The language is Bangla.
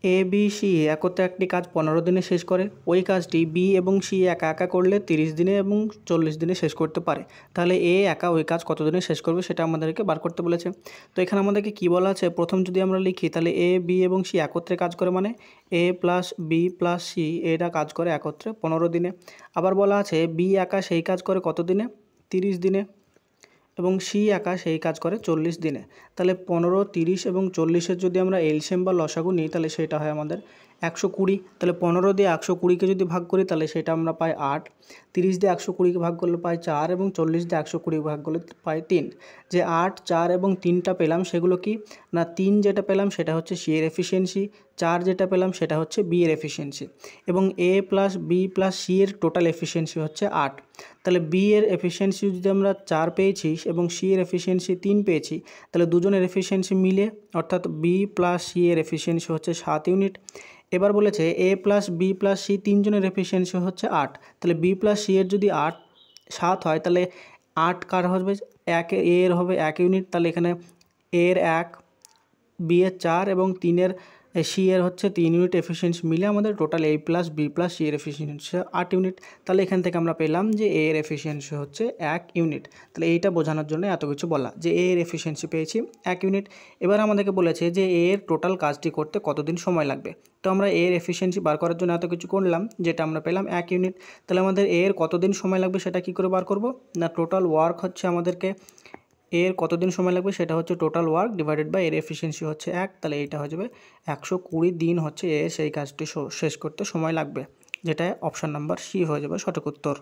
এ বি সি একত্রে একটি কাজ 15 দিনে শেষ করে, ওই কাজটি বি এবং সি একা একা করলে 30 দিনে এবং 40 দিনে শেষ করতে পারে। তাহলে এ একা ওই কাজ কত দিনে শেষ করবে সেটা আমাদেরকে বার করতে বলেছে। তো এখানে আমাদেরকে কী বলা আছে, প্রথম যদি আমরা লিখি তাহলে এ বি এবং সি একত্রে কাজ করে, মানে এ প্লাস বি প্লাস সি এটা কাজ করে একত্রে 15 দিনে। আবার বলা আছে বি একা সেই কাজ করে কত দিনে, 30 দিনে, এবং সি একা সেই কাজ করে 40 দিনে। তাহলে 15, 30 এবং 40-এর যদি আমরা এলসিএম বা লসাগু নিই তাহলে সেটা হয় আমাদের 120। তাহলে 15 দিয়ে 120কে যদি ভাগ করি তাহলে সেটা আমরা পাই 8, 30 দিয়ে 120কে ভাগ করলে পাই 4 এবং 40 দিয়ে 120 ভাগ করলে পাই 3। যে 8, 4 এবং 3টা পেলাম সেগুলো কি না, 3 যেটা পেলাম সেটা হচ্ছে সি এর এফিসিয়েন্সি, 4 যেটা পেলাম সেটা হচ্ছে বি এর এফিসিয়েন্সি, এবং এ প্লাস বি প্লাস সি এর টোটাল এফিসিয়েন্সি হচ্ছে 8। তাহলে বি এর এফিসিয়েন্সি যদি আমরা 4 পেয়েছি এবং সি এর এফিসিয়েন্সি 3 পেয়েছি, তাহলে দুজনের এফিসিয়েন্সি মিলে অর্থাৎ বি প্লাস সি এর এফিসিয়েন্সি হচ্ছে 7 ইউনিট। এবার বলেছে এ প্লাস বি প্লাস সি তিনজনের এফিসিয়েন্সি হচ্ছে 8। তাহলে বি প্লাস সি এর যদি 7 হয় তাহলে 8 কার হবে, এ এর হবে 1 ইউনিট। তাহলে এখানে এ এর 1, বি এর 4 এবং 3-এর সি এর হচ্ছে 3 ইউনিট এফিসিয়েন্সি মিলে আমাদের total A plus B plus C এর এফিসিয়েন্সি 8 ইউনিট। তাহলে এখান থেকে আমরা পেলাম যে এ এর এফিসিয়েন্সি হচ্ছে 1 ইউনিট। তাহলে এইটা বোঝানোর জন্য এত কিছু বলা, যে এ এর এফিসিয়েন্সি পেয়েছি 1 ইউনিট। এবার আমাদেরকে বলেছে যে এ এর টোটাল কাজটি করতে কতদিন সময় লাগবে। তো আমরা এ এর এফিসিয়েন্সি বার করার জন্য এত কিছু করলাম, যেটা আমরা পেলাম 1 ইউনিট। তাহলে আমাদের এ এর কতদিন সময় লাগবে সেটা কী করে বার করব না, টোটাল ওয়ার্ক হচ্ছে আমাদেরকে এর কতদিন সময় লাগবে সেটা হচ্ছে টোটাল ওয়ার্ক ডিভাইডেড বাই এর এফিসিয়েন্সি হচ্ছে 1। তাহলে এইটা হয়ে যাবে 120 দিন হচ্ছে এ সেই কাজটি শেষ করতে সময় লাগবে, যেটা অপশান নাম্বার সি হয়ে যাবে সঠিক উত্তর।